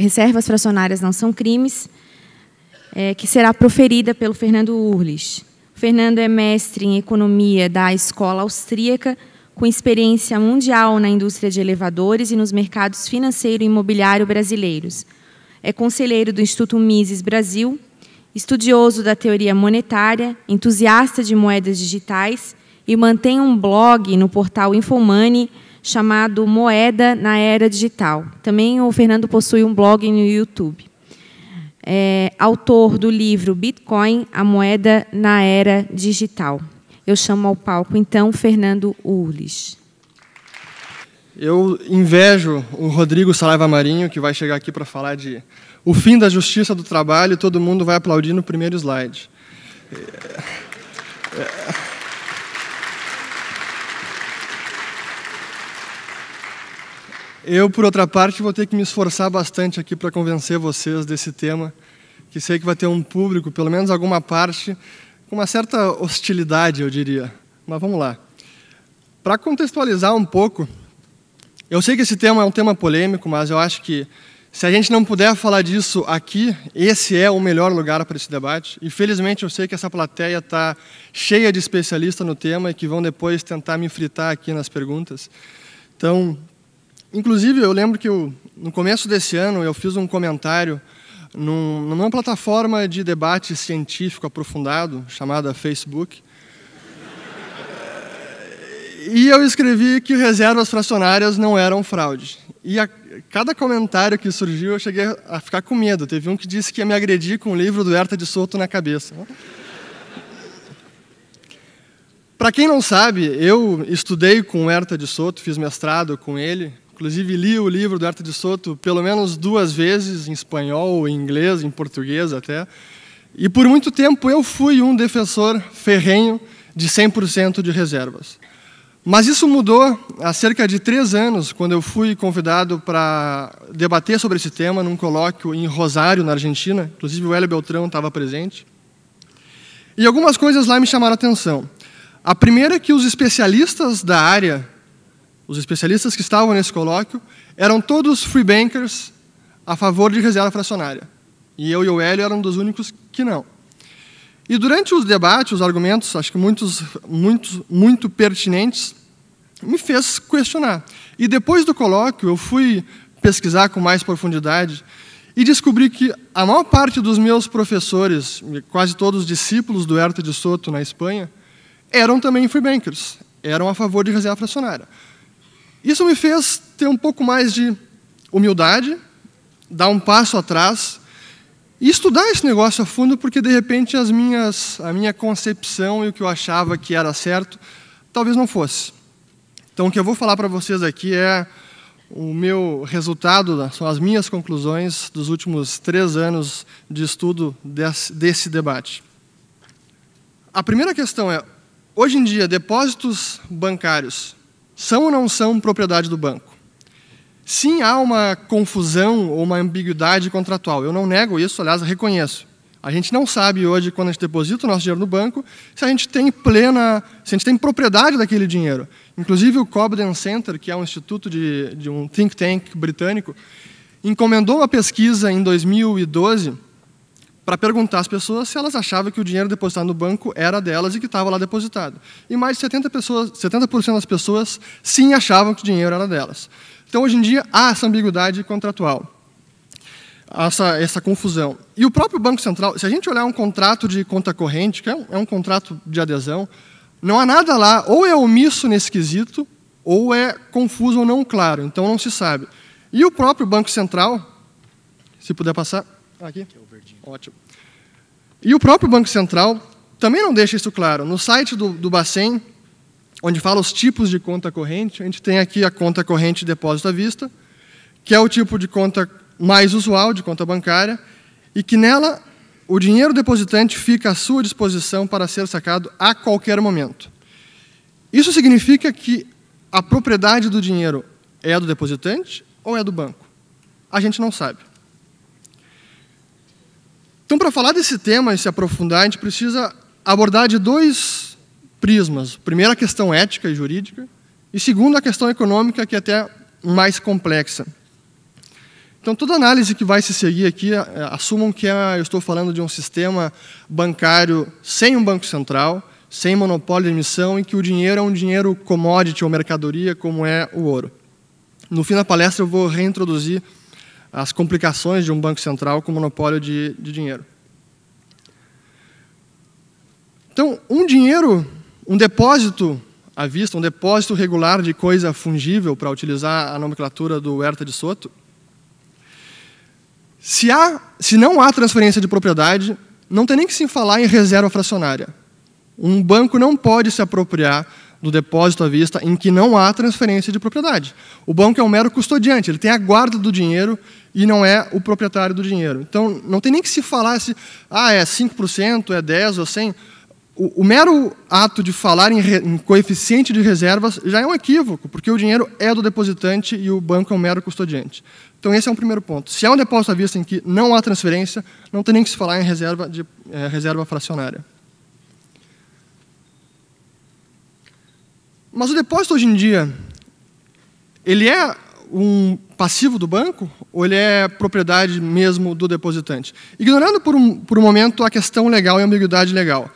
Reservas Fracionárias Não São Crimes, que será proferida pelo Fernando Urlich. O Fernando é mestre em Economia da Escola Austríaca, com experiência mundial na indústria de elevadores e nos mercados financeiro e imobiliário brasileiros. É conselheiro do Instituto Mises Brasil, estudioso da teoria monetária, entusiasta de moedas digitais e mantém um blog no portal Infomoney chamado Moeda na Era Digital. Também o Fernando possui um blog no YouTube. É autor do livro Bitcoin, a Moeda na Era Digital. Eu chamo ao palco, então, Fernando Urlich. Eu invejo o Rodrigo Saraiva Marinho, que vai chegar aqui para falar de o fim da justiça do trabalho, e todo mundo vai aplaudir no primeiro slide. Eu, por outra parte, vou ter que me esforçar bastante aqui para convencer vocês desse tema, que sei que vai ter um público, pelo menos alguma parte, com uma certa hostilidade, eu diria. Mas vamos lá. Para contextualizar um pouco, eu sei que esse tema é um tema polêmico, mas eu acho que, se a gente não puder falar disso aqui, esse é o melhor lugar para esse debate. E, felizmente, eu sei que essa plateia está cheia de especialistas no tema e que vão depois tentar me fritar aqui nas perguntas. Então, inclusive, eu lembro que no começo desse ano eu fiz um comentário numa plataforma de debate científico aprofundado, chamada Facebook. E eu escrevi que reservas fracionárias não eram fraude. E cada comentário que surgiu, eu cheguei a ficar com medo. Teve um que disse que ia me agredir com o livro do Herta de Soto na cabeça. Para quem não sabe, eu estudei com o Herta de Soto, fiz mestrado com ele. Inclusive, li o livro do Herta de Soto pelo menos 2 vezes, em espanhol, em inglês, em português até. E, por muito tempo, eu fui um defensor ferrenho de 100% de reservas. Mas isso mudou há cerca de 3 anos, quando eu fui convidado para debater sobre esse tema num colóquio em Rosário, na Argentina. Inclusive, o Hélio Beltrão estava presente. E algumas coisas lá me chamaram a atenção. A primeira é que os especialistas da área, os especialistas que estavam nesse colóquio, eram todos free bankers a favor de reserva fracionária. E eu e o Hélio eram dos únicos que não. E durante os debates, os argumentos, acho que muito pertinentes, me fez questionar. E depois do colóquio, eu fui pesquisar com mais profundidade e descobri que a maior parte dos meus professores, quase todos discípulos do Herta de Soto na Espanha, eram também free bankers, eram a favor de reserva fracionária. Isso me fez ter um pouco mais de humildade, dar um passo atrás e estudar esse negócio a fundo, porque, de repente, a minha concepção e o que eu achava que era certo, talvez não fosse. Então, o que eu vou falar para vocês aqui é o meu resultado, são as minhas conclusões dos últimos 3 anos de estudo desse debate. A primeira questão é, hoje em dia, depósitos bancários são ou não são propriedade do banco? Sim, há uma confusão ou uma ambiguidade contratual. Eu não nego isso, aliás, reconheço. A gente não sabe hoje, quando a gente deposita o nosso dinheiro no banco, se a gente tem propriedade daquele dinheiro. Inclusive, o Cobden Center, que é um instituto de um think tank britânico, encomendou uma pesquisa em 2012 para perguntar às pessoas se elas achavam que o dinheiro depositado no banco era delas e que estava lá depositado. E mais de 70% das pessoas sim achavam que o dinheiro era delas. Então, hoje em dia, há essa ambiguidade contratual, essa confusão. E o próprio Banco Central, se a gente olhar um contrato de conta corrente, que é um contrato de adesão, não há nada lá, ou é omisso nesse quesito, ou é confuso ou não claro, então não se sabe. E o próprio Banco Central, se puder passar, aqui, ótimo. E o próprio Banco Central também não deixa isso claro. No site do Bacen, onde fala os tipos de conta corrente, a gente tem aqui a conta corrente de depósito à vista, que é o tipo de conta mais usual, de conta bancária, e que nela o dinheiro depositante fica à sua disposição para ser sacado a qualquer momento. Isso significa que a propriedade do dinheiro é do depositante ou é do banco? A gente não sabe. Então, para falar desse tema e se aprofundar, a gente precisa abordar de 2 prismas. Primeiro, a questão ética e jurídica, e segundo, a questão econômica, que é até mais complexa. Então, toda análise que vai se seguir aqui, assumam que eu estou falando de um sistema bancário sem um banco central, sem monopólio de emissão, e que o dinheiro é um dinheiro commodity ou mercadoria, como é o ouro. No fim da palestra, eu vou reintroduzir as complicações de um banco central com monopólio de dinheiro. Então, um depósito à vista, um depósito regular de coisa fungível, para utilizar a nomenclatura do Huerta de Soto, se não há transferência de propriedade, não tem nem que se falar em reserva fracionária. Um banco não pode se apropriar do depósito à vista em que não há transferência de propriedade. O banco é um mero custodiante, ele tem a guarda do dinheiro e não é o proprietário do dinheiro. Então, não tem nem que se falar se é 5%, é 10% ou 100%. O mero ato de falar em coeficiente de reservas já é um equívoco, porque o dinheiro é do depositante e o banco é um mero custodiante. Então, esse é um primeiro ponto. Se há um depósito à vista em que não há transferência, não tem nem que se falar em reserva fracionária. Mas o depósito, hoje em dia, ele é um passivo do banco ou ele é propriedade mesmo do depositante? Ignorando por um momento a questão legal e a ambiguidade legal.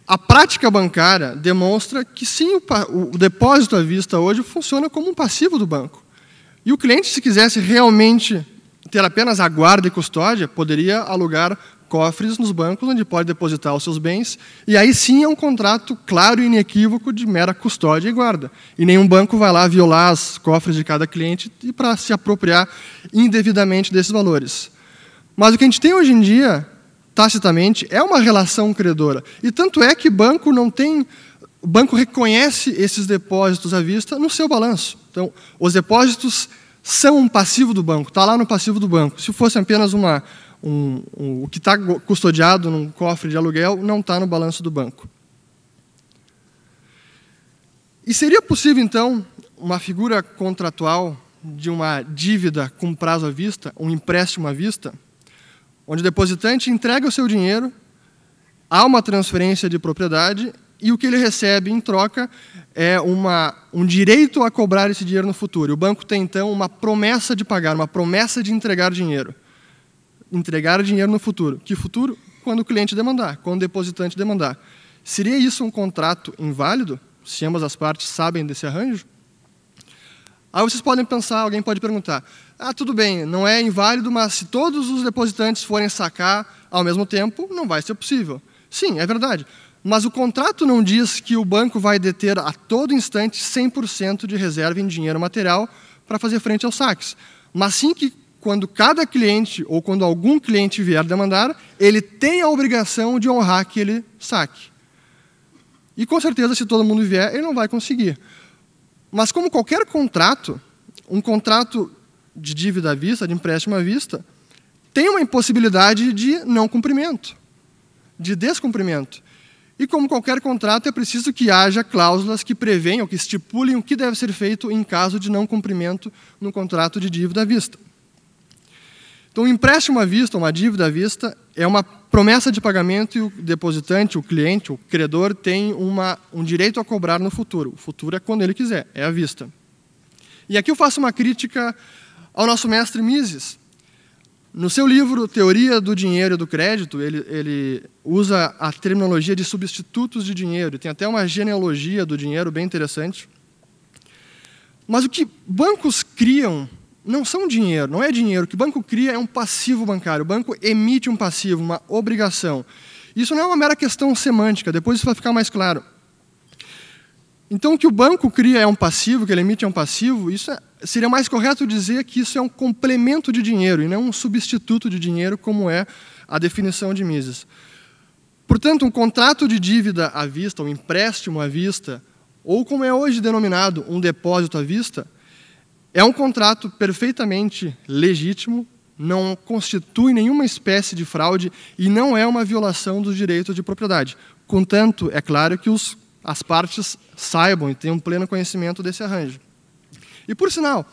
A prática bancária demonstra que, sim, o depósito à vista hoje funciona como um passivo do banco. E o cliente, se quisesse realmente ter apenas a guarda e custódia, poderia alugar cofres nos bancos onde pode depositar os seus bens, e aí sim é um contrato claro e inequívoco de mera custódia e guarda. E nenhum banco vai lá violar os cofres de cada cliente para se apropriar indevidamente desses valores. Mas o que a gente tem hoje em dia, tacitamente, é uma relação credora. E tanto é que o banco reconhece esses depósitos à vista no seu balanço. Então, os depósitos são um passivo do banco, está lá no passivo do banco. Se fosse apenas o que está custodiado num cofre de aluguel, não está no balanço do banco. E seria possível, então, uma figura contratual de uma dívida com prazo à vista, um empréstimo à vista, onde o depositante entrega o seu dinheiro, há uma transferência de propriedade e o que ele recebe em troca é um direito a cobrar esse dinheiro no futuro. O banco tem, então, uma promessa de pagar, uma promessa de entregar dinheiro. Entregar dinheiro no futuro. Que futuro? Quando o cliente demandar, quando o depositante demandar. Seria isso um contrato inválido, se ambas as partes sabem desse arranjo? Aí vocês podem pensar, alguém pode perguntar, tudo bem, não é inválido, mas se todos os depositantes forem sacar ao mesmo tempo, não vai ser possível. Sim, é verdade. Mas o contrato não diz que o banco vai deter a todo instante 100% de reserva em dinheiro material para fazer frente aos saques. Mas sim que quando cada cliente ou quando algum cliente vier demandar, ele tem a obrigação de honrar aquele saque. E com certeza, se todo mundo vier, ele não vai conseguir. Mas como qualquer contrato, um contrato de dívida à vista, de empréstimo à vista, tem uma impossibilidade de não cumprimento, de descumprimento. E como qualquer contrato, é preciso que haja cláusulas que prevenham, que estipulem o que deve ser feito em caso de não cumprimento no contrato de dívida à vista. Então, o empréstimo à vista, uma dívida à vista, é uma promessa de pagamento e o depositante, o cliente, o credor, tem um direito a cobrar no futuro. O futuro é quando ele quiser, é à vista. E aqui eu faço uma crítica ao nosso mestre Mises. No seu livro Teoria do Dinheiro e do Crédito, ele usa a terminologia de substitutos de dinheiro. Tem até uma genealogia do dinheiro bem interessante. Mas o que bancos criam não são dinheiro, não é dinheiro. O que o banco cria é um passivo bancário. O banco emite um passivo, uma obrigação. Isso não é uma mera questão semântica, depois isso vai ficar mais claro. Então, o que o banco cria é um passivo, o que ele emite é um passivo, seria mais correto dizer que isso é um complemento de dinheiro e não um substituto de dinheiro, como é a definição de Mises. Portanto, um contrato de dívida à vista, um empréstimo à vista, ou como é hoje denominado, um depósito à vista, é um contrato perfeitamente legítimo, não constitui nenhuma espécie de fraude e não é uma violação dos direitos de propriedade. Contanto, é claro que as partes saibam e tenham pleno conhecimento desse arranjo. E, por sinal,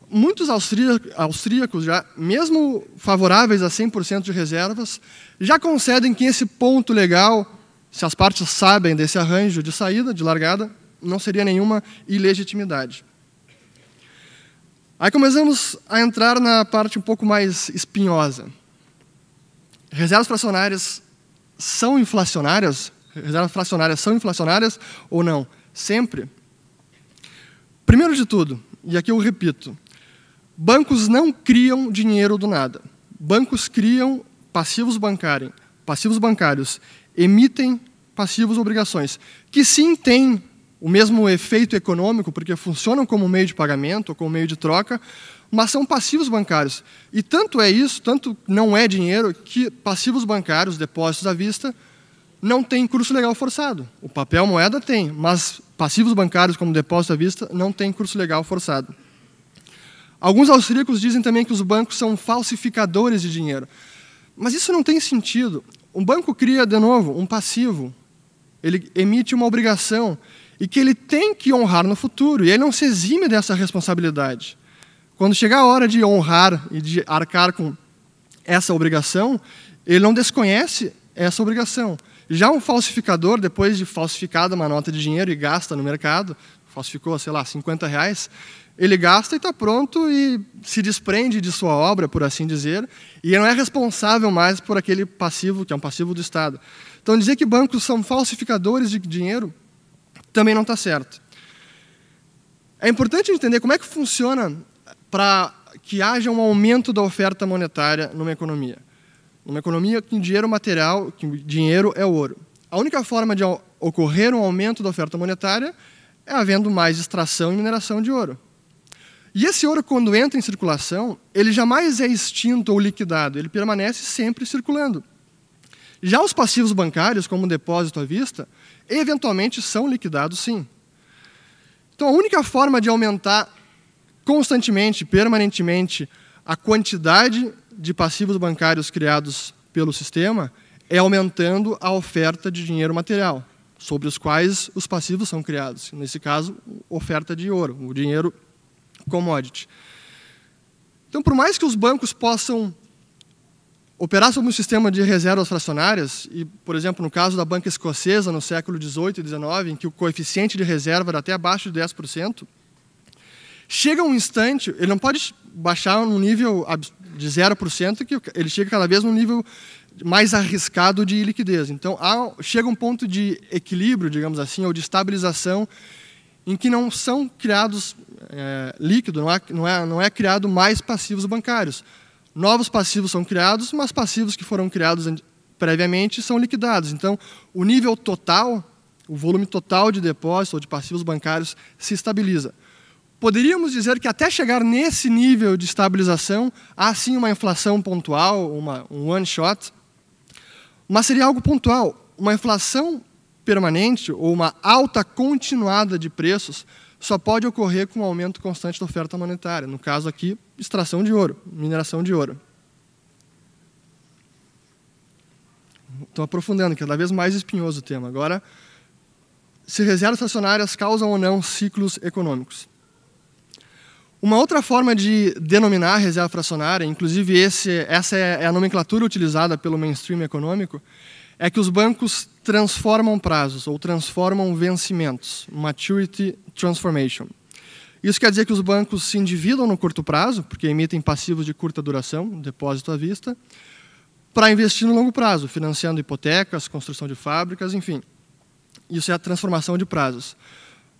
muitos austríacos, já, mesmo favoráveis a 100% de reservas, já concedem que esse ponto legal, se as partes sabem desse arranjo de saída, de largada, não seria nenhuma ilegitimidade. Aí começamos a entrar na parte um pouco mais espinhosa. Reservas fracionárias são inflacionárias? Reservas fracionárias são inflacionárias ou não? Sempre. Primeiro de tudo, e aqui eu repito, bancos não criam dinheiro do nada. Bancos criam passivos bancários, emitem passivos obrigações, que sim têm o mesmo efeito econômico, porque funcionam como meio de pagamento ou como meio de troca, mas são passivos bancários. E tanto é isso, tanto não é dinheiro, que passivos bancários, depósitos à vista, não tem curso legal forçado. O papel moeda tem, mas passivos bancários como depósito à vista não tem curso legal forçado. Alguns austríacos dizem também que os bancos são falsificadores de dinheiro. Mas isso não tem sentido. Um banco cria, de novo, um passivo. Ele emite uma obrigação e que ele tem que honrar no futuro, e ele não se exime dessa responsabilidade. Quando chegar a hora de honrar e de arcar com essa obrigação, ele não desconhece essa obrigação. Já um falsificador, depois de falsificada uma nota de dinheiro e gasta no mercado, falsificou, sei lá, R$50, ele gasta e está pronto e se desprende de sua obra, por assim dizer, e ele não é responsável mais por aquele passivo, que é um passivo do Estado. Então, dizer que bancos são falsificadores de dinheiro também não está certo. É importante entender como é que funciona para que haja um aumento da oferta monetária numa economia. Numa economia com dinheiro material, que dinheiro é ouro. A única forma de ocorrer um aumento da oferta monetária é havendo mais extração e mineração de ouro. E esse ouro, quando entra em circulação, ele jamais é extinto ou liquidado, ele permanece sempre circulando. Já os passivos bancários, como o depósito à vista, eventualmente são liquidados, sim. Então, a única forma de aumentar constantemente, permanentemente, a quantidade de passivos bancários criados pelo sistema é aumentando a oferta de dinheiro material, sobre os quais os passivos são criados. Nesse caso, oferta de ouro, o dinheiro commodity. Então, por mais que os bancos possam operar sob um sistema de reservas fracionárias, e, por exemplo, no caso da banca escocesa, no século XVIII e XIX, em que o coeficiente de reserva era até abaixo de 10%, chega um instante, ele não pode baixar num nível de 0%, que ele chega cada vez num nível mais arriscado de liquidez. Então, chega um ponto de equilíbrio, digamos assim, ou de estabilização, em que não são criados líquido, não é criado mais passivos bancários. Novos passivos são criados, mas passivos que foram criados previamente são liquidados. Então, o nível total, o volume total de depósitos ou de passivos bancários se estabiliza. Poderíamos dizer que até chegar nesse nível de estabilização, há sim uma inflação pontual, um one shot, mas seria algo pontual. Uma inflação permanente ou uma alta continuada de preços só pode ocorrer com um aumento constante da oferta monetária. No caso aqui, extração de ouro, mineração de ouro. Estou aprofundando, cada vez mais espinhoso o tema. Agora, se reservas fracionárias causam ou não ciclos econômicos. Uma outra forma de denominar reserva fracionária, inclusive essa é a nomenclatura utilizada pelo mainstream econômico, é que os bancos transformam prazos ou transformam vencimentos, maturity transformation. Isso quer dizer que os bancos se endividam no curto prazo, porque emitem passivos de curta duração, depósito à vista, para investir no longo prazo, financiando hipotecas, construção de fábricas, enfim. Isso é a transformação de prazos.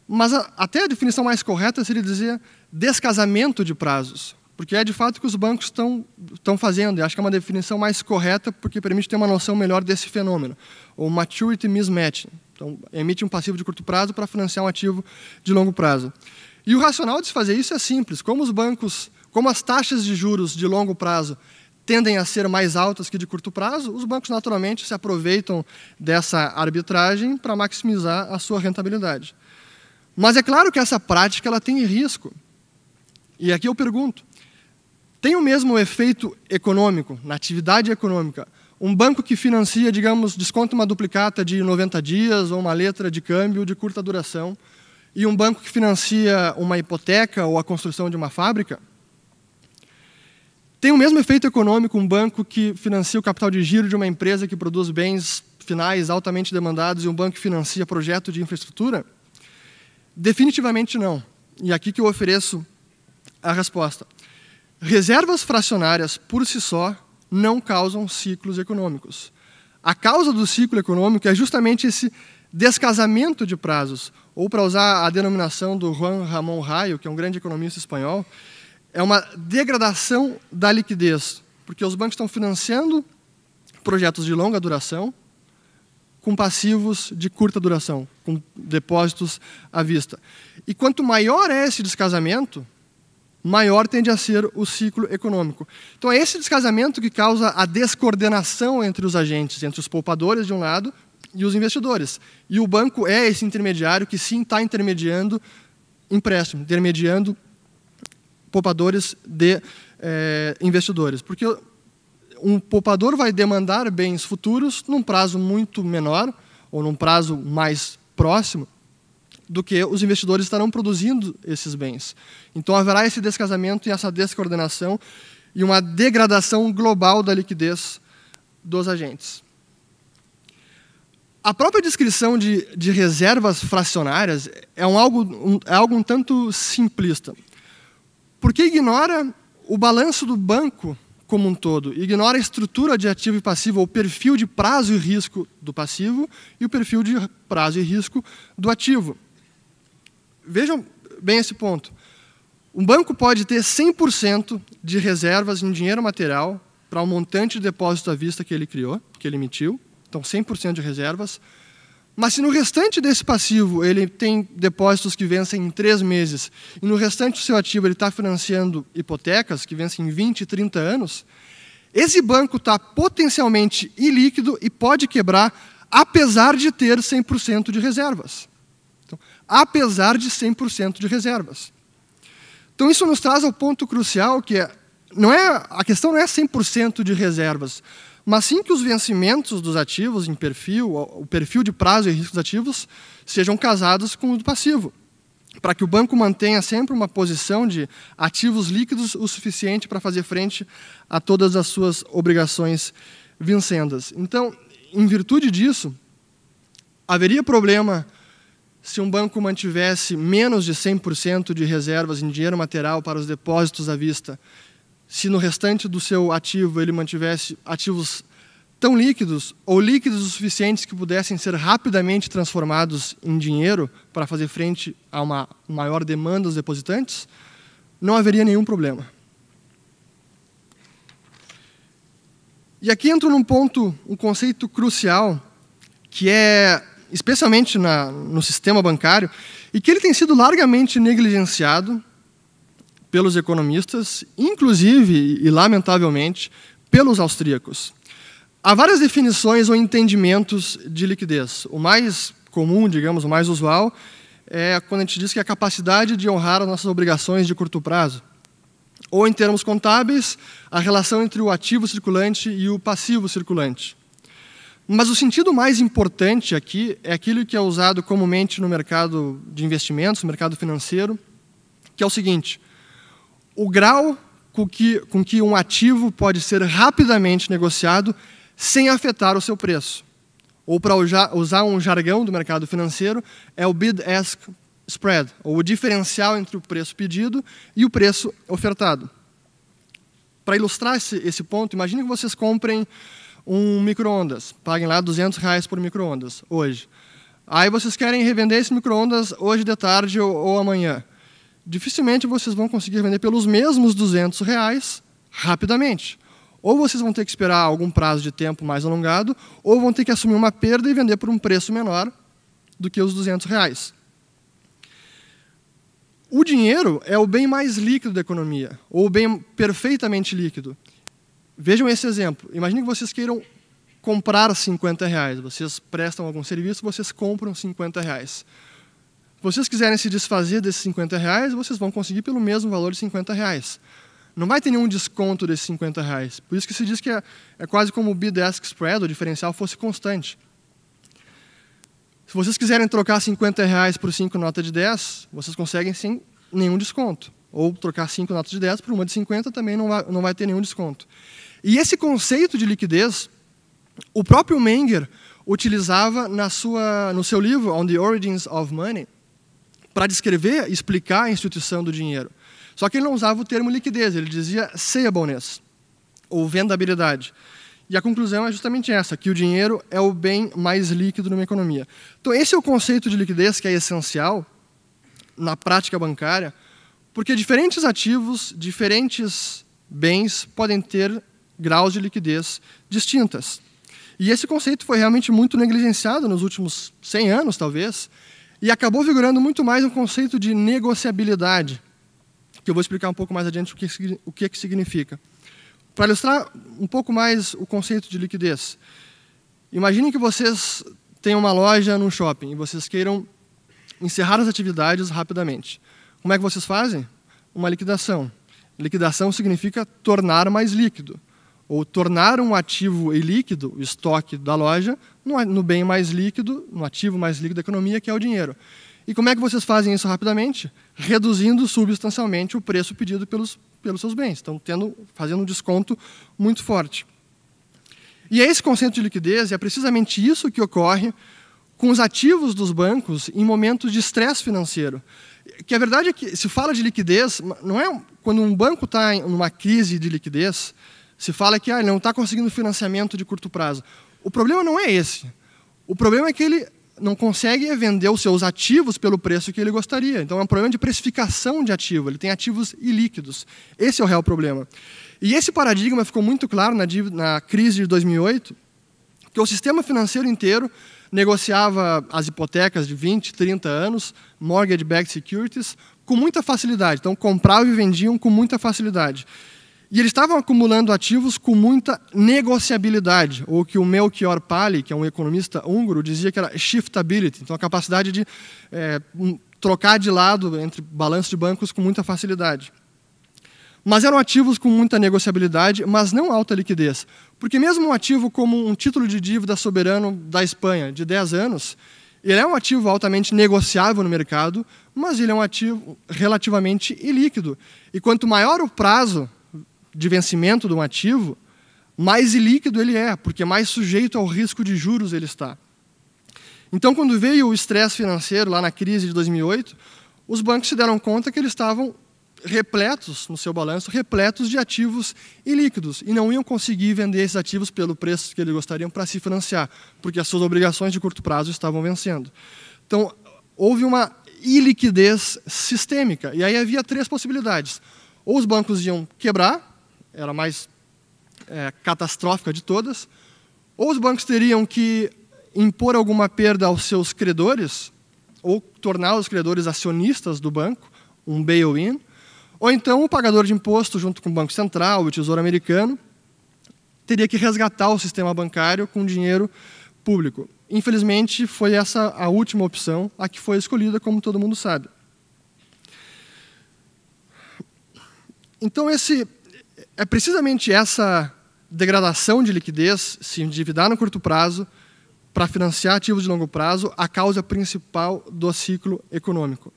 Mas até a definição mais correta seria dizer descasamento de prazos, porque é de fato que os bancos estão fazendo, e acho que é uma definição mais correta, porque permite ter uma noção melhor desse fenômeno, o maturity mismatch. Então, emite um passivo de curto prazo para financiar um ativo de longo prazo. E o racional de se fazer isso é simples. Como as taxas de juros de longo prazo tendem a ser mais altas que de curto prazo, os bancos naturalmente se aproveitam dessa arbitragem para maximizar a sua rentabilidade. Mas é claro que essa prática ela tem risco. E aqui eu pergunto, tem o mesmo efeito econômico, na atividade econômica, um banco que financia, digamos, desconta uma duplicata de 90 dias ou uma letra de câmbio de curta duração, e um banco que financia uma hipoteca ou a construção de uma fábrica? Tem o mesmo efeito econômico um banco que financia o capital de giro de uma empresa que produz bens finais altamente demandados e um banco que financia projeto de infraestrutura? Definitivamente não. E aqui que eu ofereço A resposta: reservas fracionárias, por si só, não causam ciclos econômicos. A causa do ciclo econômico é justamente esse descasamento de prazos, ou, para usar a denominação do Juan Ramón Rayo, que é um grande economista espanhol, é uma degradação da liquidez, porque os bancos estão financiando projetos de longa duração com passivos de curta duração, com depósitos à vista. E quanto maior é esse descasamento, maior tende a ser o ciclo econômico. Então, é esse descasamento que causa a descoordenação entre os agentes, entre os poupadores, de um lado, e os investidores. E o banco é esse intermediário que, sim, está intermediando empréstimo, intermediando poupadores de investidores. Porque um poupador vai demandar bens futuros num prazo muito menor, ou num prazo mais próximo, do que os investidores estarão produzindo esses bens. Então, haverá esse descasamento e essa descoordenação e uma degradação global da liquidez dos agentes. A própria descrição de reservas fracionárias é algo um tanto simplista, porque ignora o balanço do banco como um todo, ignora a estrutura de ativo e passivo, o perfil de prazo e risco do passivo e o perfil de prazo e risco do ativo. Vejam bem esse ponto. Um banco pode ter 100% de reservas em dinheiro material para o montante de depósito à vista que ele criou, que ele emitiu, então 100% de reservas, mas se no restante desse passivo ele tem depósitos que vencem em 3 meses e no restante do seu ativo ele está financiando hipotecas que vencem em 20, 30 anos, esse banco está potencialmente ilíquido e pode quebrar apesar de ter 100% de reservas. Então, apesar de 100% de reservas. Então, isso nos traz ao ponto crucial, que a questão não é 100% de reservas, mas sim que os vencimentos dos ativos em perfil, o perfil de prazo e risco dos ativos, sejam casados com o do passivo, para que o banco mantenha sempre uma posição de ativos líquidos o suficiente para fazer frente a todas as suas obrigações vincendas. Então, em virtude disso, haveria problema se um banco mantivesse menos de 100% de reservas em dinheiro material para os depósitos à vista, se no restante do seu ativo ele mantivesse ativos tão líquidos ou líquidos o suficientes que pudessem ser rapidamente transformados em dinheiro para fazer frente a uma maior demanda dos depositantes, não haveria nenhum problema. E aqui entra num ponto, um conceito crucial, que é especialmente no sistema bancário, e que ele tem sido largamente negligenciado pelos economistas, inclusive, e lamentavelmente, pelos austríacos. Há várias definições ou entendimentos de liquidez. O mais comum, digamos, o mais usual, é quando a gente diz que é a capacidade de honrar as nossas obrigações de curto prazo. Ou, em termos contábeis, a relação entre o ativo circulante e o passivo circulante. Mas o sentido mais importante aqui é aquilo que é usado comumente no mercado de investimentos, no mercado financeiro, que é o seguinte: o grau com que um ativo pode ser rapidamente negociado sem afetar o seu preço. Ou, para usar um jargão do mercado financeiro, é o bid-ask spread, ou o diferencial entre o preço pedido e o preço ofertado. Para ilustrar esse ponto, imagine que vocês comprem um micro-ondas, paguem lá R$200 por micro-ondas, hoje. Aí vocês querem revender esse micro-ondas hoje de tarde ou amanhã. Dificilmente vocês vão conseguir vender pelos mesmos R$200 rapidamente. Ou vocês vão ter que esperar algum prazo de tempo mais alongado, ou vão ter que assumir uma perda e vender por um preço menor do que os R$200. O dinheiro é o bem mais líquido da economia, ou o bem perfeitamente líquido. Vejam esse exemplo. Imagine que vocês queiram comprar R$50. Vocês prestam algum serviço, vocês compram R$50. Se vocês quiserem se desfazer desses R$50, vocês vão conseguir pelo mesmo valor de R$50. Não vai ter nenhum desconto desses R$50. Por isso que se diz que é quase como o bid-ask spread, o diferencial fosse constante. Se vocês quiserem trocar R$50 por 5 notas de 10, vocês conseguem sem nenhum desconto. Ou trocar 5 notas de 10 por uma de 50 também não vai ter nenhum desconto. E esse conceito de liquidez, o próprio Menger utilizava no seu livro On the Origins of Money, para descrever e explicar a instituição do dinheiro. Só que ele não usava o termo liquidez, ele dizia salableness, ou vendabilidade. E a conclusão é justamente essa, que o dinheiro é o bem mais líquido numa economia. Então, esse é o conceito de liquidez que é essencial na prática bancária, porque diferentes ativos, diferentes bens podem ter graus de liquidez distintas. E esse conceito foi realmente muito negligenciado nos últimos 100 anos, talvez, e acabou vigorando muito mais um conceito de negociabilidade, que eu vou explicar um pouco mais adiante o que significa. Para ilustrar um pouco mais o conceito de liquidez, imaginem que vocês têm uma loja num shopping e vocês queiram encerrar as atividades rapidamente. Como é que vocês fazem? Uma liquidação. Liquidação significa tornar mais líquido, ou tornar um ativo ilíquido, o estoque da loja, no bem mais líquido, no ativo mais líquido da economia, que é o dinheiro. E como é que vocês fazem isso rapidamente? Reduzindo substancialmente o preço pedido pelos seus bens. Estão fazendo um desconto muito forte. E esse conceito de liquidez é precisamente isso que ocorre com os ativos dos bancos em momentos de estresse financeiro. Que a verdade é que se fala de liquidez, não é quando um banco está em uma crise de liquidez, se fala que ele não está conseguindo financiamento de curto prazo. O problema não é esse. O problema é que ele não consegue vender os seus ativos pelo preço que ele gostaria. Então, é um problema de precificação de ativo. Ele tem ativos ilíquidos. Esse é o real problema. E esse paradigma ficou muito claro na crise de 2008, que o sistema financeiro inteiro negociava as hipotecas de 20, 30 anos, mortgage-backed securities, com muita facilidade. Então, compravam e vendiam com muita facilidade. E eles estavam acumulando ativos com muita negociabilidade, ou que o Melchior Pali, que é um economista húngaro, dizia que era shiftability, então a capacidade de trocar de lado entre balanços de bancos com muita facilidade. Mas eram ativos com muita negociabilidade, mas não alta liquidez. Porque mesmo um ativo como um título de dívida soberano da Espanha, de 10 anos, ele é um ativo altamente negociável no mercado, mas ele é um ativo relativamente ilíquido. E quanto maior o prazo de vencimento de um ativo, mais ilíquido ele é, porque mais sujeito ao risco de juros ele está. Então, quando veio o estresse financeiro, lá na crise de 2008, os bancos se deram conta que eles estavam repletos, no seu balanço, repletos de ativos ilíquidos, e não iam conseguir vender esses ativos pelo preço que eles gostariam para se financiar, porque as suas obrigações de curto prazo estavam vencendo. Então, houve uma iliquidez sistêmica, e aí havia 3 possibilidades. Ou os bancos iam quebrar, era a mais catastrófica de todas, ou os bancos teriam que impor alguma perda aos seus credores, ou tornar os credores acionistas do banco, um bail-in, ou então o pagador de imposto, junto com o Banco Central, o Tesouro Americano, teria que resgatar o sistema bancário com dinheiro público. Infelizmente, foi essa a última opção, a que foi escolhida, como todo mundo sabe. Então, é precisamente essa degradação de liquidez, se endividar no curto prazo, para financiar ativos de longo prazo, a causa principal do ciclo econômico.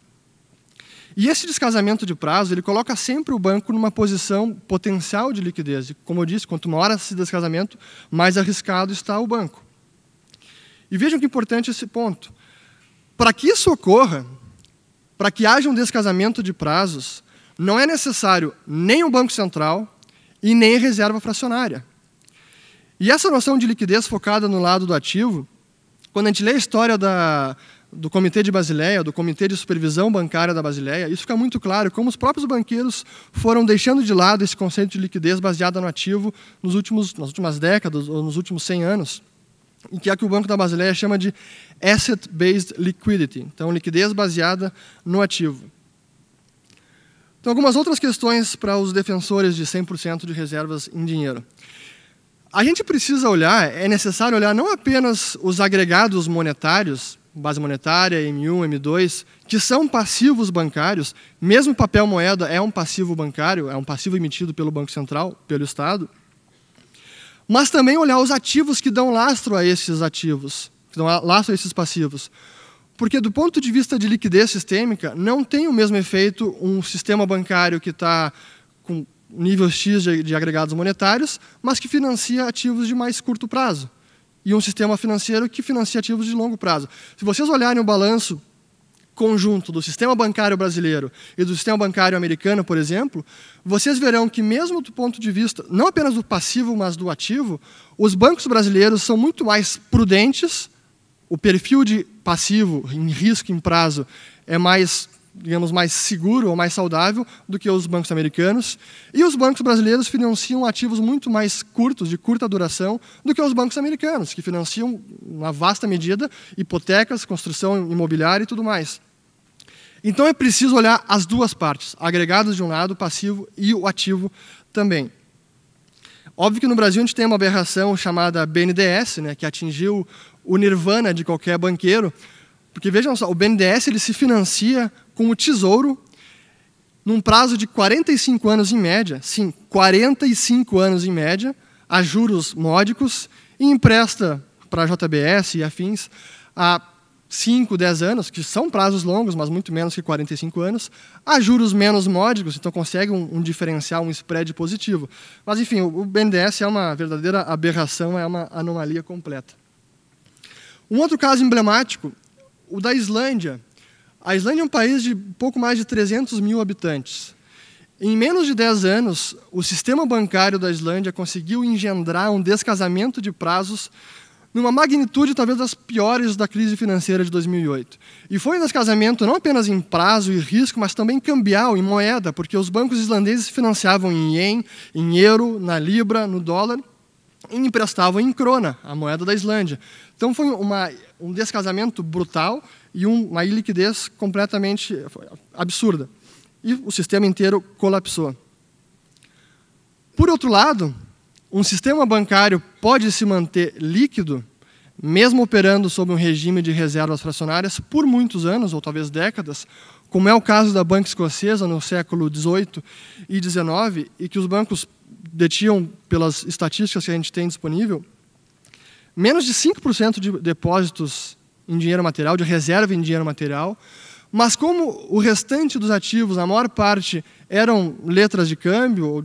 E esse descasamento de prazo, ele coloca sempre o banco numa posição potencial de liquidez. E, como eu disse, quanto maior esse descasamento, mais arriscado está o banco. E vejam que importante esse ponto. Para que isso ocorra, para que haja um descasamento de prazos, não é necessário nem o Banco Central e nem a reserva fracionária. E essa noção de liquidez focada no lado do ativo, quando a gente lê a história do Comitê de Basileia, do Comitê de Supervisão Bancária da Basileia, isso fica muito claro como os próprios banqueiros foram deixando de lado esse conceito de liquidez baseada no ativo nas últimas décadas ou nos últimos 100 anos, em que é que o Banco da Basileia chama de asset-based liquidity, então liquidez baseada no ativo. Então, algumas outras questões para os defensores de 100% de reservas em dinheiro. A gente precisa olhar, é necessário olhar não apenas os agregados monetários, base monetária, M1, M2, que são passivos bancários, mesmo papel moeda é um passivo bancário, é um passivo emitido pelo Banco Central, pelo Estado, mas também olhar os ativos que dão lastro a esses ativos, que dão lastro a esses passivos. Porque, do ponto de vista de liquidez sistêmica, não tem o mesmo efeito um sistema bancário que está com nível X de agregados monetários, mas que financia ativos de mais curto prazo. E um sistema financeiro que financia ativos de longo prazo. Se vocês olharem o balanço conjunto do sistema bancário brasileiro e do sistema bancário americano, por exemplo, vocês verão que mesmo do ponto de vista, não apenas do passivo, mas do ativo, os bancos brasileiros são muito mais prudentes, o perfil de passivo, em risco, em prazo, é mais, digamos, mais seguro ou mais saudável do que os bancos americanos, e os bancos brasileiros financiam ativos muito mais curtos, de curta duração, do que os bancos americanos, que financiam, na vasta medida, hipotecas, construção imobiliária e tudo mais. Então é preciso olhar as duas partes, agregados de um lado, o passivo e o ativo também. Óbvio que no Brasil a gente tem uma aberração chamada BNDES, né, que atingiu o nirvana de qualquer banqueiro, porque vejam só, o BNDES ele se financia com o Tesouro num prazo de 45 anos em média, sim, 45 anos em média, a juros módicos, e empresta para a JBS e afins a 5, 10 anos, que são prazos longos, mas muito menos que 45 anos, a juros menos módicos, então consegue um diferencial, um spread positivo. Mas, enfim, o BNDES é uma verdadeira aberração, é uma anomalia completa. Um outro caso emblemático, o da Islândia. A Islândia é um país de pouco mais de 300 mil habitantes. Em menos de 10 anos, o sistema bancário da Islândia conseguiu engendrar um descasamento de prazos numa magnitude talvez das piores da crise financeira de 2008. E foi um descasamento não apenas em prazo e risco, mas também cambial, em moeda, porque os bancos islandeses financiavam em ien, em euro, na libra, no dólar, e emprestavam em krona, a moeda da Islândia. Então foi um descasamento brutal e uma iliquidez completamente absurda. E o sistema inteiro colapsou. Por outro lado, um sistema bancário pode se manter líquido, mesmo operando sob um regime de reservas fracionárias por muitos anos, ou talvez décadas, como é o caso da banca escocesa no século XVIII e XIX, e que os bancos detinham, pelas estatísticas que a gente tem disponível, menos de 5% de depósitos em dinheiro material, de reserva em dinheiro material, mas como o restante dos ativos, a maior parte, eram letras de câmbio ou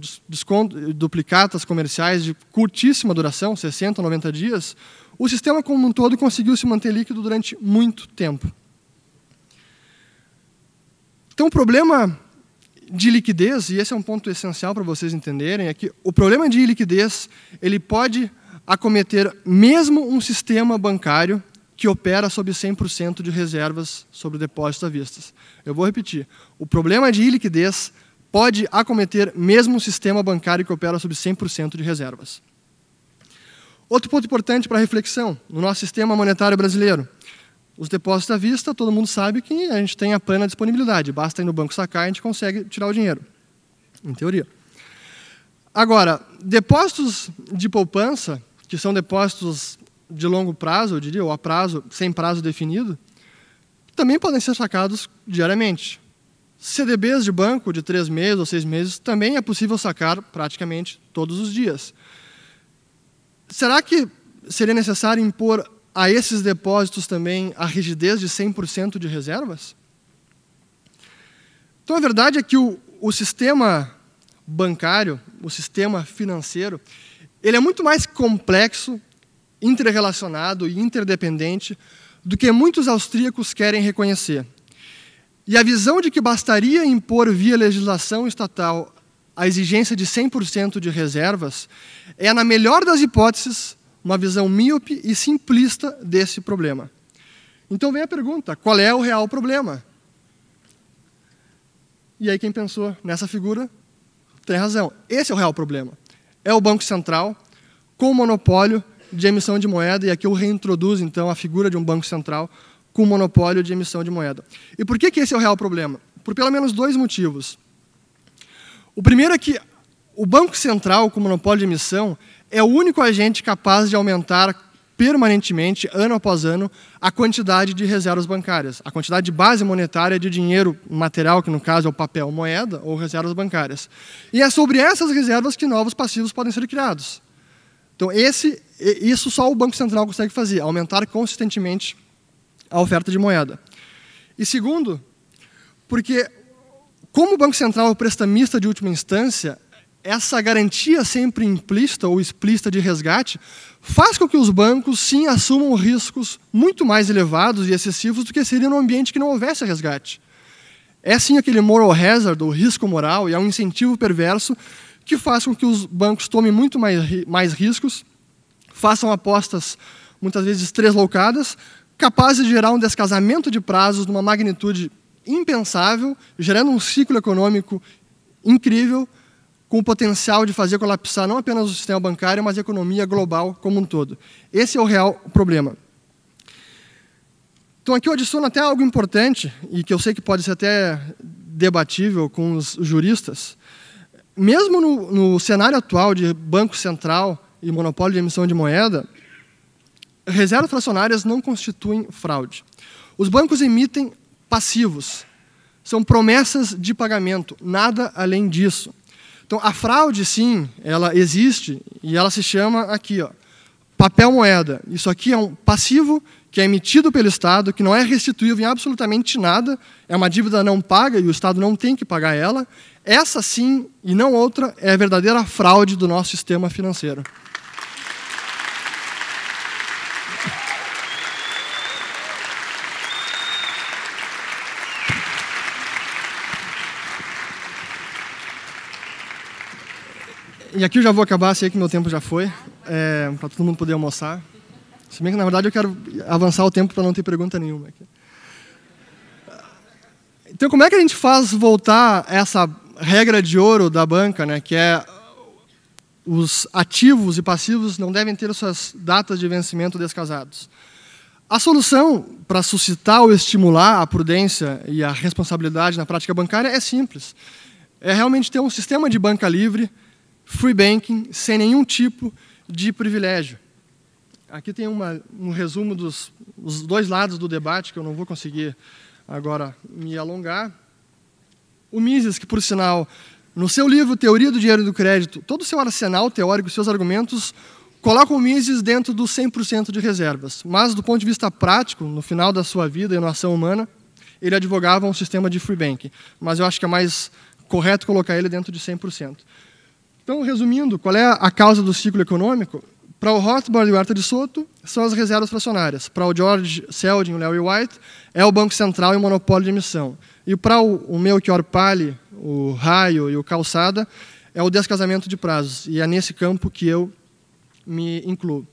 duplicatas comerciais de curtíssima duração, 60, 90 dias, o sistema como um todo conseguiu se manter líquido durante muito tempo. Então, o problema de liquidez, e esse é um ponto essencial para vocês entenderem, é que o problema de liquidez ele pode acometer mesmo um sistema bancário que opera sob 100% de reservas sobre depósitos à vista. Eu vou repetir. O problema de iliquidez pode acometer mesmo um sistema bancário que opera sob 100% de reservas. Outro ponto importante para reflexão, no nosso sistema monetário brasileiro. Os depósitos à vista, todo mundo sabe que a gente tem a plena disponibilidade. Basta ir no banco sacar e a gente consegue tirar o dinheiro, em teoria. Agora, depósitos de poupança, que são depósitos de longo prazo, eu diria, ou a prazo, sem prazo definido, também podem ser sacados diariamente. CDBs de banco de 3 meses ou 6 meses também é possível sacar praticamente todos os dias. Será que seria necessário impor a esses depósitos também a rigidez de 100% de reservas? Então, a verdade é que o sistema bancário, o sistema financeiro, ele é muito mais complexo, interrelacionado e interdependente do que muitos austríacos querem reconhecer. E a visão de que bastaria impor via legislação estatal a exigência de 100% de reservas é, na melhor das hipóteses, uma visão míope e simplista desse problema. Então vem a pergunta, qual é o real problema? E aí quem pensou nessa figura tem razão. Esse é o real problema. É o Banco Central com o monopólio de emissão de moeda, e aqui eu reintroduzo, então, a figura de um banco central com monopólio de emissão de moeda. E por que esse é o real problema? Por pelo menos 2 motivos. O primeiro é que o Banco Central, com monopólio de emissão, é o único agente capaz de aumentar permanentemente, ano após ano, a quantidade de reservas bancárias, a quantidade de base monetária de dinheiro material, que no caso é o papel moeda, ou reservas bancárias. E é sobre essas reservas que novos passivos podem ser criados. Então, isso só o Banco Central consegue fazer, aumentar consistentemente a oferta de moeda. E segundo, porque como o Banco Central é o prestamista de última instância, essa garantia sempre implícita ou explícita de resgate faz com que os bancos, sim, assumam riscos muito mais elevados e excessivos do que seria no ambiente que não houvesse resgate. É, sim, aquele moral hazard, ou risco moral, e é um incentivo perverso que faz com que os bancos tomem muito mais riscos, façam apostas, muitas vezes tresloucadas, capazes de gerar um descasamento de prazos numa magnitude impensável, gerando um ciclo econômico incrível, com o potencial de fazer colapsar não apenas o sistema bancário, mas a economia global como um todo. Esse é o real problema. Então, aqui eu adiciono até algo importante, e que eu sei que pode ser até debatível com os juristas. Mesmo no cenário atual de banco central e monopólio de emissão de moeda, reservas fracionárias não constituem fraude. Os bancos emitem passivos, são promessas de pagamento, nada além disso. Então, a fraude, sim, ela existe e ela se chama aqui, ó, papel moeda. Isso aqui é um passivo que é emitido pelo Estado, que não é restituível em absolutamente nada, é uma dívida não paga e o Estado não tem que pagar ela. Essa, sim, e não outra, é a verdadeira fraude do nosso sistema financeiro. E aqui eu já vou acabar, sei que meu tempo já foi, para todo mundo poder almoçar. Se bem que, na verdade, eu quero avançar o tempo para não ter pergunta nenhuma aqui. Então, como é que a gente faz voltar essa regra de ouro da banca, né, que é os ativos e passivos não devem ter suas datas de vencimento descasados? A solução para suscitar ou estimular a prudência e a responsabilidade na prática bancária é simples. É realmente ter um sistema de banca livre, free banking, sem nenhum tipo de privilégio. Aqui tem um resumo dos dois lados do debate, que eu não vou conseguir agora me alongar. O Mises, que, por sinal, no seu livro Teoria do Dinheiro e do Crédito, todo o seu arsenal teórico, seus argumentos, coloca o Mises dentro dos 100% de reservas. Mas, do ponto de vista prático, no final da sua vida e na ação humana, ele advogava um sistema de free banking. Mas eu acho que é mais correto colocar ele dentro de 100%. Então, resumindo, qual é a causa do ciclo econômico? Para o Rothbard e o Huerta de Soto, são as reservas fracionárias. Para o George Selgin e o Larry White, é o Banco Central e o monopólio de emissão. E para o Melchior Palli, o Raio e o Calçada, é o descasamento de prazos. E é nesse campo que eu me incluo.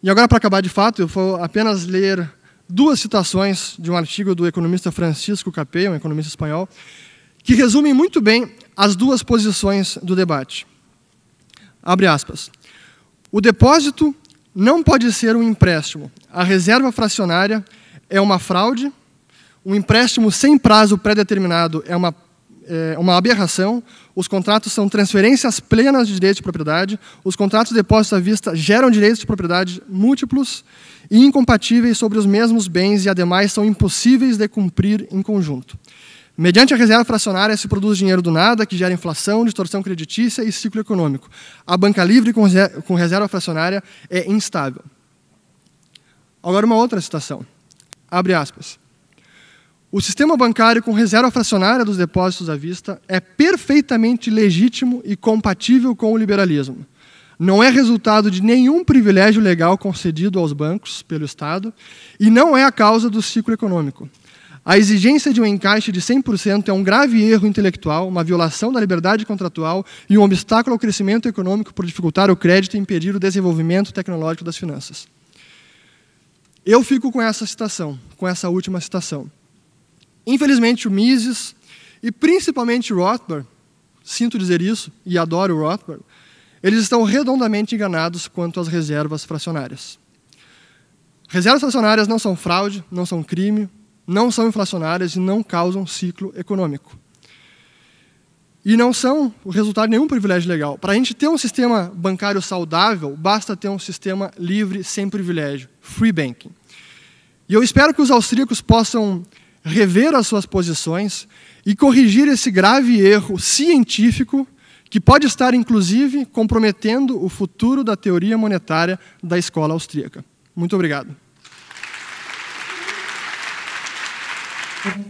E agora, para acabar de fato, eu vou apenas ler duas citações de um artigo do economista Francisco Capello, um economista espanhol, que resumem muito bem as duas posições do debate. Abre aspas. O depósito não pode ser um empréstimo. A reserva fracionária é uma fraude. Um empréstimo sem prazo pré-determinado é uma aberração. Os contratos são transferências plenas de direitos de propriedade. Os contratos de depósito à vista geram direitos de propriedade múltiplos e incompatíveis sobre os mesmos bens e, ademais, são impossíveis de cumprir em conjunto. Mediante a reserva fracionária se produz dinheiro do nada, que gera inflação, distorção creditícia e ciclo econômico. A banca livre com reserva fracionária é instável. Agora, uma outra citação. Abre aspas. O sistema bancário com reserva fracionária dos depósitos à vista é perfeitamente legítimo e compatível com o liberalismo. Não é resultado de nenhum privilégio legal concedido aos bancos pelo Estado e não é a causa do ciclo econômico. A exigência de um encaixe de 100% é um grave erro intelectual, uma violação da liberdade contratual e um obstáculo ao crescimento econômico por dificultar o crédito e impedir o desenvolvimento tecnológico das finanças. Eu fico com essa citação, com essa última citação. Infelizmente, o Mises e principalmente o Rothbard, sinto dizer isso e adoro o Rothbard, eles estão redondamente enganados quanto às reservas fracionárias. Reservas fracionárias não são fraude, não são crime, não são inflacionárias e não causam ciclo econômico. E não são o resultado de nenhum privilégio legal. Para a gente ter um sistema bancário saudável, basta ter um sistema livre, sem privilégio, free banking. E eu espero que os austríacos possam rever as suas posições e corrigir esse grave erro científico que pode estar, inclusive, comprometendo o futuro da teoria monetária da escola austríaca. Muito obrigado.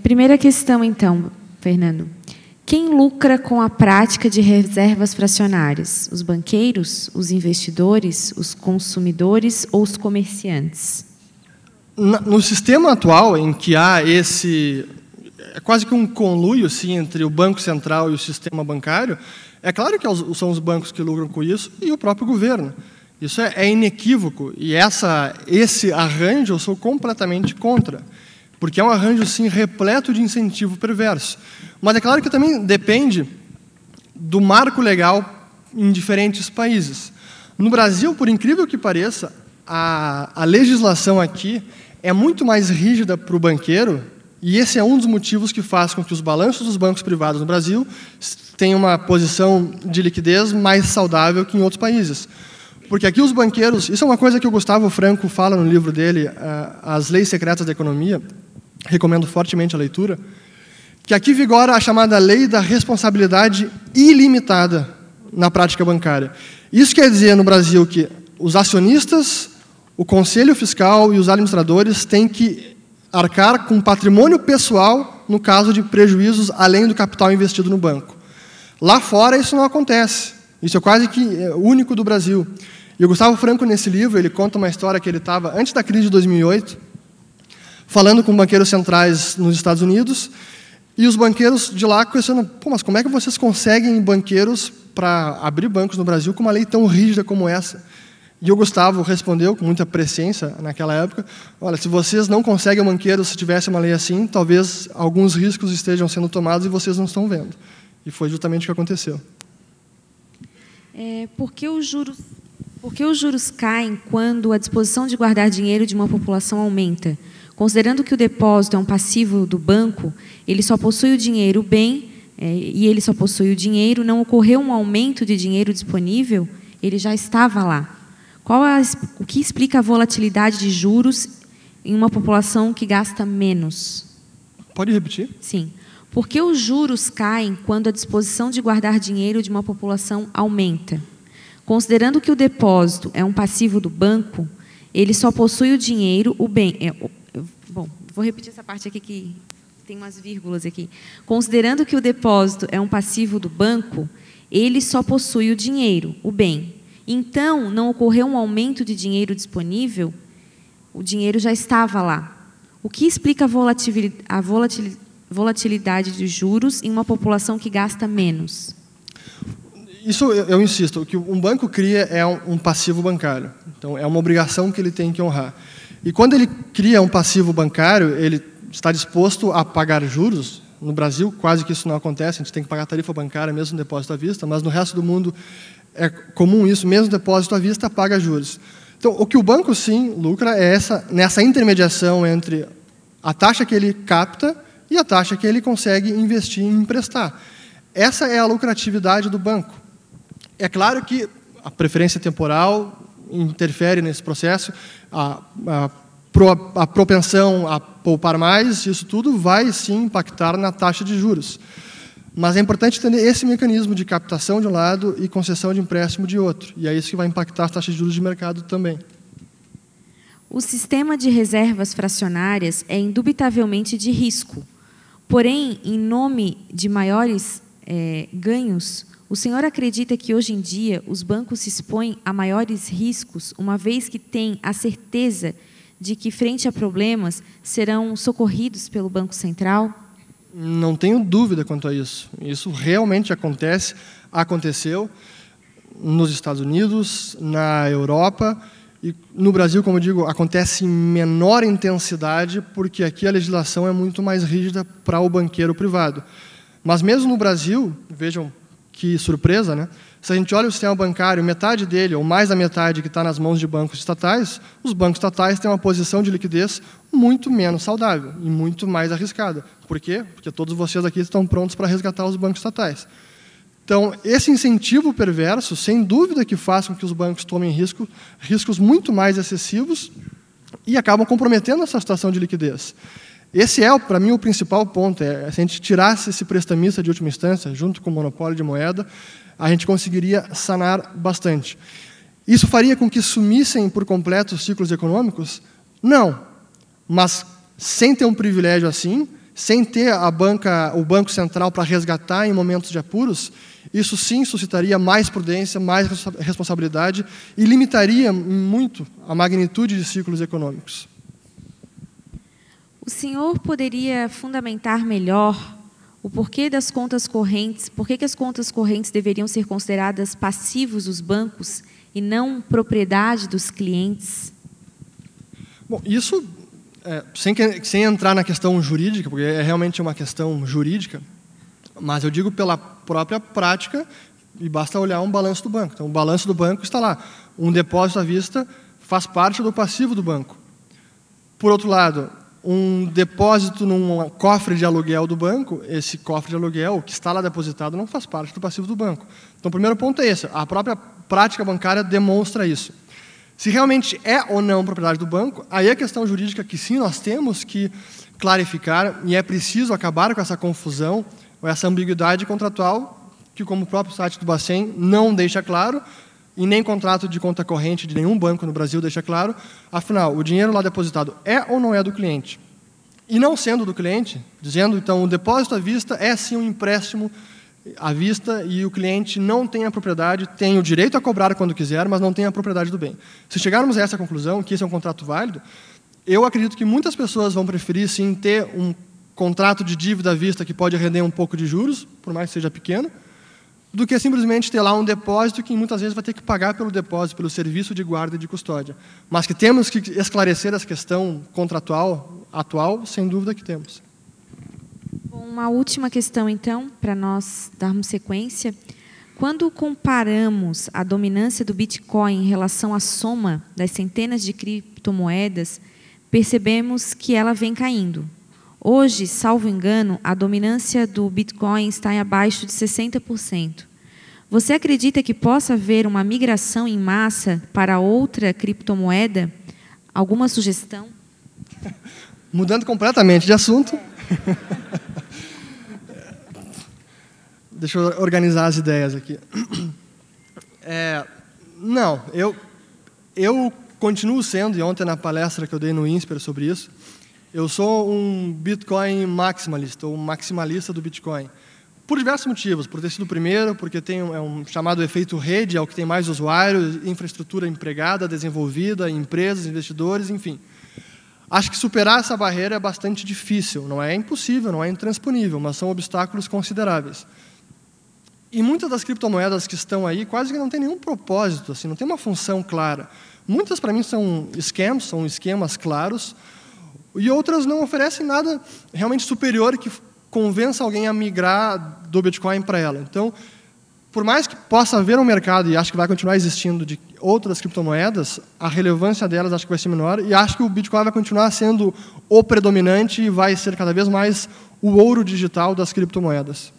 Primeira questão, então, Fernando. Quem lucra com a prática de reservas fracionárias? Os banqueiros, os investidores, os consumidores ou os comerciantes? No sistema atual, em que há é quase que um conluio assim, entre o Banco Central e o sistema bancário, é claro que são os bancos que lucram com isso e o próprio governo. Isso é inequívoco. E esse arranjo eu sou completamente contra, porque é um arranjo, sim, repleto de incentivo perverso. Mas é claro que também depende do marco legal em diferentes países. No Brasil, por incrível que pareça, a legislação aqui é muito mais rígida para o banqueiro, e esse é um dos motivos que faz com que os balanços dos bancos privados no Brasil tenham uma posição de liquidez mais saudável que em outros países. Porque aqui os banqueiros... Isso é uma coisa que o Gustavo Franco fala no livro dele, As Leis Secretas da Economia, recomendo fortemente a leitura, que aqui vigora a chamada lei da responsabilidade ilimitada na prática bancária. Isso quer dizer, no Brasil, que os acionistas, o conselho fiscal e os administradores têm que arcar com patrimônio pessoal no caso de prejuízos além do capital investido no banco. Lá fora isso não acontece. Isso é quase que único do Brasil. E o Gustavo Franco, nesse livro, ele conta uma história que ele estava, antes da crise de 2008, falando com banqueiros centrais nos Estados Unidos, e os banqueiros de lá questionam: pô, mas como é que vocês conseguem banqueiros para abrir bancos no Brasil com uma lei tão rígida como essa? E o Gustavo respondeu com muita presciência naquela época: olha, se vocês não conseguem banqueiros se tivesse uma lei assim, talvez alguns riscos estejam sendo tomados e vocês não estão vendo. E foi justamente o que aconteceu. Por que os juros caem quando a disposição de guardar dinheiro de uma população aumenta? Considerando que o depósito é um passivo do banco, ele só possui o dinheiro bem, e ele só possui o dinheiro, não ocorreu um aumento de dinheiro disponível, ele já estava lá. O que explica a volatilidade de juros em uma população que gasta menos? Pode repetir? Sim. Por que os juros caem quando a disposição de guardar dinheiro de uma população aumenta? Considerando que o depósito é um passivo do banco, ele só possui o dinheiro, o bem... Bom, vou repetir essa parte aqui que tem umas vírgulas aqui. Considerando que o depósito é um passivo do banco, ele só possui o dinheiro, o bem. Então, não ocorreu um aumento de dinheiro disponível, o dinheiro já estava lá. O que explica a volatilidade de juros em uma população que gasta menos? Isso, eu insisto, o que um banco cria é um passivo bancário. Então, é uma obrigação que ele tem que honrar. E quando ele cria um passivo bancário, ele está disposto a pagar juros. No Brasil, quase que isso não acontece, a gente tem que pagar tarifa bancária, mesmo no depósito à vista, mas no resto do mundo é comum isso, mesmo depósito à vista, paga juros. Então, o que o banco, sim, lucra é nessa intermediação entre a taxa que ele capta e a taxa que ele consegue investir e emprestar. Essa é a lucratividade do banco. É claro que a preferência temporal interfere nesse processo, a propensão a poupar mais, isso tudo vai, sim, impactar na taxa de juros. Mas é importante entender esse mecanismo de captação de um lado e concessão de empréstimo de outro. E é isso que vai impactar as taxas de juros de mercado também. O sistema de reservas fracionárias é indubitavelmente de risco. Porém, em nome de maiores ganhos, o senhor acredita que, hoje em dia, os bancos se expõem a maiores riscos, uma vez que têm a certeza de que, frente a problemas, serão socorridos pelo Banco Central? Não tenho dúvida quanto a isso. Isso realmente aconteceu nos Estados Unidos, na Europa, e no Brasil, como eu digo, acontece em menor intensidade, porque aqui a legislação é muito mais rígida para o banqueiro privado. Mas mesmo no Brasil, vejam que surpresa, né? Se a gente olha o sistema bancário, metade dele, ou mais da metade, que está nas mãos de bancos estatais, os bancos estatais têm uma posição de liquidez muito menos saudável e muito mais arriscada. Por quê? Porque todos vocês aqui estão prontos para resgatar os bancos estatais. Então, esse incentivo perverso, sem dúvida que faz com que os bancos tomem riscos muito mais excessivos e acabam comprometendo essa situação de liquidez. Esse é, para mim, o principal ponto. Se a gente tirasse esse prestamista de última instância, junto com o monopólio de moeda, a gente conseguiria sanar bastante. Isso faria com que sumissem por completo os ciclos econômicos? Não. Mas, sem ter um privilégio assim, sem ter o Banco Central para resgatar em momentos de apuros, isso sim suscitaria mais prudência, mais responsabilidade e limitaria muito a magnitude de ciclos econômicos. O senhor poderia fundamentar melhor o porquê das contas correntes, por que as contas correntes deveriam ser consideradas passivos dos bancos e não propriedade dos clientes? Bom, isso, sem entrar na questão jurídica, porque é realmente uma questão jurídica, mas eu digo pela própria prática, e basta olhar um balanço do banco. Então, o balanço do banco está lá. Um depósito à vista faz parte do passivo do banco. Por outro lado, um depósito num cofre de aluguel do banco, esse cofre de aluguel que está lá depositado não faz parte do passivo do banco. Então, o primeiro ponto é esse. A própria prática bancária demonstra isso. Se realmente é ou não propriedade do banco, aí a questão jurídica que sim nós temos que clarificar e é preciso acabar com essa confusão, ou essa ambiguidade contratual, que como o próprio site do Bacen não deixa claro, e nem contrato de conta corrente de nenhum banco no Brasil deixa claro, afinal, o dinheiro lá depositado é ou não é do cliente? E não sendo do cliente, dizendo, então, o depósito à vista é sim um empréstimo à vista e o cliente não tem a propriedade, tem o direito a cobrar quando quiser, mas não tem a propriedade do bem. Se chegarmos a essa conclusão, que esse é um contrato válido, eu acredito que muitas pessoas vão preferir, sim, ter um contrato de dívida à vista que pode render um pouco de juros, por mais que seja pequeno, do que simplesmente ter lá um depósito que muitas vezes vai ter que pagar pelo depósito, pelo serviço de guarda e de custódia. Mas que temos que esclarecer essa questão contratual atual, sem dúvida que temos. Uma última questão, então, para nós darmos sequência. Quando comparamos a dominância do Bitcoin em relação à soma das centenas de criptomoedas, percebemos que ela vem caindo. Hoje, salvo engano, a dominância do Bitcoin está em abaixo de 60%. Você acredita que possa haver uma migração em massa para outra criptomoeda? Alguma sugestão? Mudando completamente de assunto. Deixa eu organizar as ideias aqui. Não, eu continuo sendo, e ontem na palestra que eu dei no INSPER sobre isso, eu sou um Bitcoin maximalista, ou maximalista do Bitcoin. Por diversos motivos. Por ter sido o primeiro, porque tem um chamado efeito rede, é o que tem mais usuários, infraestrutura empregada, desenvolvida, empresas, investidores, enfim. Acho que superar essa barreira é bastante difícil. Não é impossível, não é intransponível, mas são obstáculos consideráveis. E muitas das criptomoedas que estão aí quase que não tem nenhum propósito, assim, não tem uma função clara. Muitas, para mim, são esquemas claros, e outras não oferecem nada realmente superior que convença alguém a migrar do Bitcoin para ela. Então, por mais que possa haver um mercado, e acho que vai continuar existindo, de outras criptomoedas, a relevância delas acho que vai ser menor, e acho que o Bitcoin vai continuar sendo o predominante e vai ser cada vez mais o ouro digital das criptomoedas.